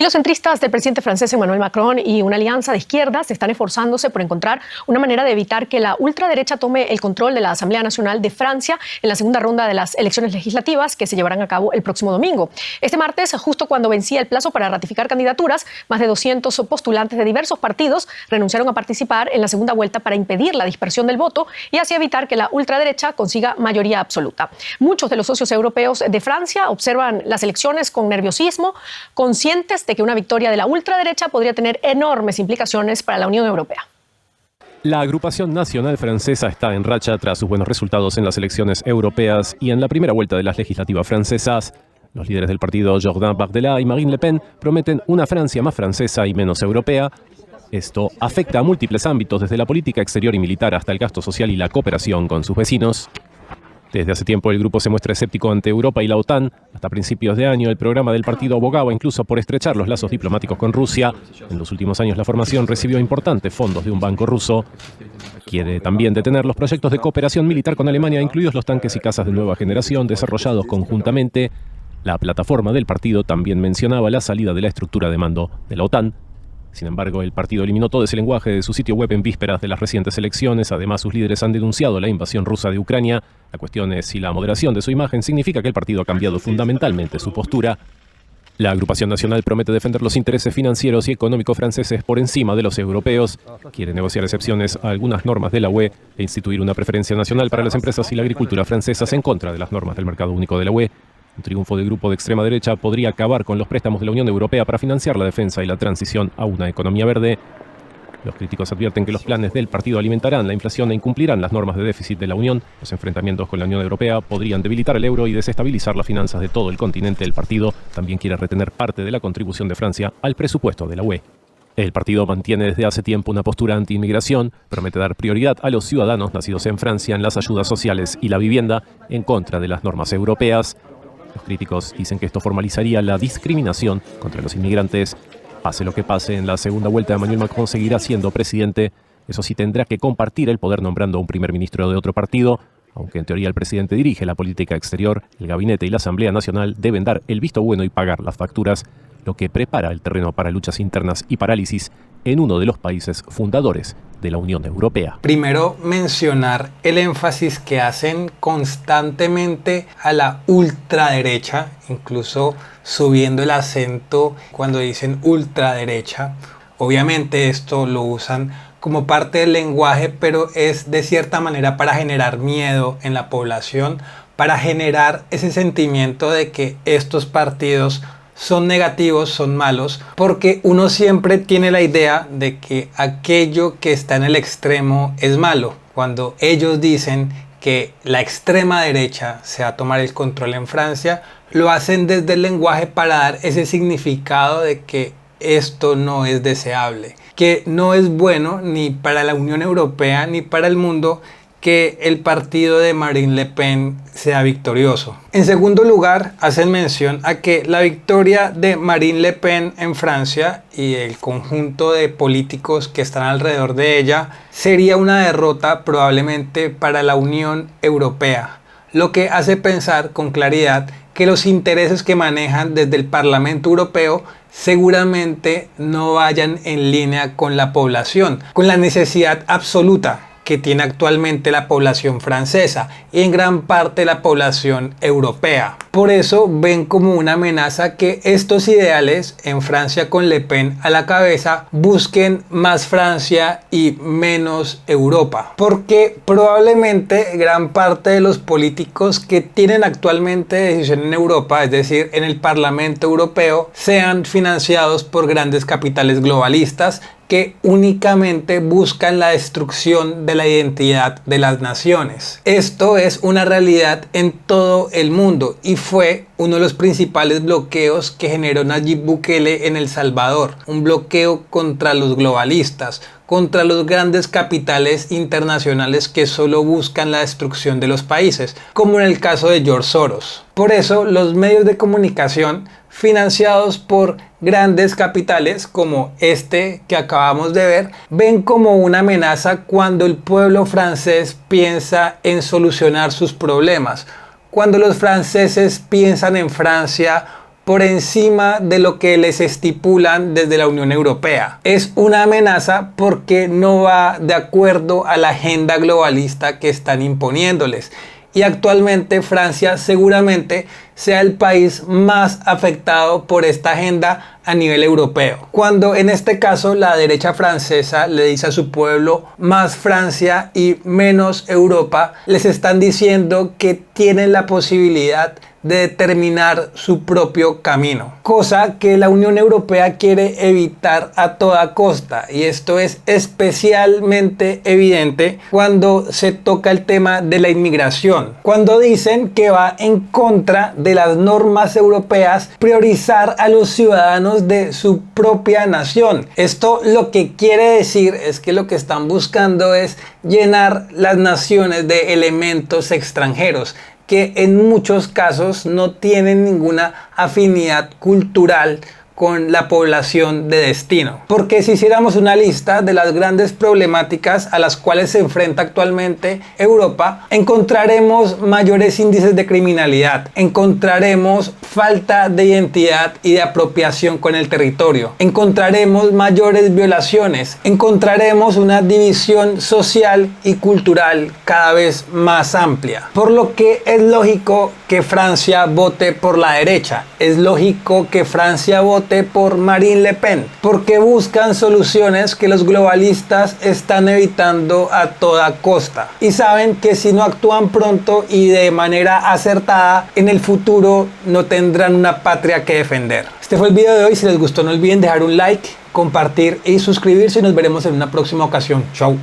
Los centristas del presidente francés Emmanuel Macron y una alianza de izquierdas están esforzándose por encontrar una manera de evitar que la ultraderecha tome el control de la Asamblea Nacional de Francia en la segunda ronda de las elecciones legislativas que se llevarán a cabo el próximo domingo. Este martes, justo cuando vencía el plazo para ratificar candidaturas, más de 200 postulantes de diversos partidos renunciaron a participar en la segunda vuelta para impedir la dispersión del voto y así evitar que la ultraderecha consiga mayoría absoluta. Muchos de los socios europeos de Francia observan las elecciones con nerviosismo, conscientes de que una victoria de la ultraderecha podría tener enormes implicaciones para la Unión Europea. La agrupación nacional francesa está en racha tras sus buenos resultados en las elecciones europeas y en la primera vuelta de las legislativas francesas. Los líderes del partido Jordan Bardella y Marine Le Pen prometen una Francia más francesa y menos europea. Esto afecta a múltiples ámbitos, desde la política exterior y militar hasta el gasto social y la cooperación con sus vecinos. Desde hace tiempo el grupo se muestra escéptico ante Europa y la OTAN. Hasta principios de año el programa del partido abogaba incluso por estrechar los lazos diplomáticos con Rusia. En los últimos años la formación recibió importantes fondos de un banco ruso. Quiere también detener los proyectos de cooperación militar con Alemania, incluidos los tanques y cazas de nueva generación desarrollados conjuntamente. La plataforma del partido también mencionaba la salida de la estructura de mando de la OTAN. Sin embargo, el partido eliminó todo ese lenguaje de su sitio web en vísperas de las recientes elecciones. Además, sus líderes han denunciado la invasión rusa de Ucrania. La cuestión es si la moderación de su imagen significa que el partido ha cambiado fundamentalmente su postura. La agrupación nacional promete defender los intereses financieros y económicos franceses por encima de los europeos. Quiere negociar excepciones a algunas normas de la UE e instituir una preferencia nacional para las empresas y la agricultura francesas en contra de las normas del mercado único de la UE. Un triunfo del grupo de extrema derecha podría acabar con los préstamos de la Unión Europea para financiar la defensa y la transición a una economía verde. Los críticos advierten que los planes del partido alimentarán la inflación e incumplirán las normas de déficit de la Unión. Los enfrentamientos con la Unión Europea podrían debilitar el euro y desestabilizar las finanzas de todo el continente. El partido también quiere retener parte de la contribución de Francia al presupuesto de la UE. El partido mantiene desde hace tiempo una postura anti-inmigración, promete dar prioridad a los ciudadanos nacidos en Francia en las ayudas sociales y la vivienda, en contra de las normas europeas. Los críticos dicen que esto formalizaría la discriminación contra los inmigrantes. Pase lo que pase, en la segunda vuelta Emmanuel Macron seguirá siendo presidente. Eso sí, tendrá que compartir el poder nombrando a un primer ministro de otro partido. Aunque en teoría el presidente dirige la política exterior, el gabinete y la Asamblea Nacional deben dar el visto bueno y pagar las facturas, lo que prepara el terreno para luchas internas y parálisis en uno de los países fundadores de la Unión Europea. Primero, mencionar el énfasis que hacen constantemente a la ultraderecha, incluso subiendo el acento cuando dicen ultraderecha. Obviamente esto lo usan como parte del lenguaje, pero es de cierta manera para generar miedo en la población, para generar ese sentimiento de que estos partidos son negativos, son malos, porque uno siempre tiene la idea de que aquello que está en el extremo es malo. Cuando ellos dicen que la extrema derecha se va a tomar el control en Francia, lo hacen desde el lenguaje para dar ese significado de que esto no es deseable, que no es bueno ni para la Unión Europea ni para el mundo que el partido de Marine Le Pen sea victorioso. En segundo lugar, hacen mención a que la victoria de Marine Le Pen en Francia y el conjunto de políticos que están alrededor de ella sería una derrota probablemente para la Unión Europea, lo que hace pensar con claridad que los intereses que manejan desde el Parlamento Europeo seguramente no vayan en línea con la población, con la necesidad absoluta que tiene actualmente la población francesa y en gran parte la población europea. Por eso ven como una amenaza que estos ideales en Francia con Le Pen a la cabeza busquen más Francia y menos Europa, porque probablemente gran parte de los políticos que tienen actualmente decisión en Europa, es decir, en el Parlamento Europeo, sean financiados por grandes capitales globalistas que únicamente buscan la destrucción de la identidad de las naciones. Esto es una realidad en todo el mundo y fue uno de los principales bloqueos que generó Nayib Bukele en El Salvador. Un bloqueo contra los globalistas, contra los grandes capitales internacionales que solo buscan la destrucción de los países, como en el caso de George Soros. Por eso los medios de comunicación financiados por grandes capitales como este que acabamos de ver, ven como una amenaza cuando el pueblo francés piensa en solucionar sus problemas, cuando los franceses piensan en Francia por encima de lo que les estipulan desde la Unión Europea. Es una amenaza porque no va de acuerdo a la agenda globalista que están imponiéndoles. Y actualmente Francia seguramente sea el país más afectado por esta agenda a nivel europeo. Cuando en este caso la derecha francesa le dice a su pueblo más Francia y menos Europa, les están diciendo que tienen la posibilidad de determinar su propio camino, cosa que la Unión Europea quiere evitar a toda costa, y esto es especialmente evidente cuando se toca el tema de la inmigración, cuando dicen que va en contra de las normas europeas priorizar a los ciudadanos de su propia nación. Esto lo que quiere decir es que lo que están buscando es llenar las naciones de elementos extranjeros que en muchos casos no tienen ninguna afinidad cultural con la población de destino. Porque si hiciéramos una lista de las grandes problemáticas a las cuales se enfrenta actualmente Europa, encontraremos mayores índices de criminalidad, encontraremos falta de identidad y de apropiación con el territorio, encontraremos mayores violaciones, encontraremos una división social y cultural cada vez más amplia. Por lo que es lógico que Francia vote por la derecha, es lógico que Francia vote por Marine Le Pen, porque buscan soluciones que los globalistas están evitando a toda costa, y saben que si no actúan pronto y de manera acertada, en el futuro no tendrán una patria que defender. Este fue el video de hoy. Si les gustó, no olviden dejar un like, compartir y suscribirse, y nos veremos en una próxima ocasión. Chau.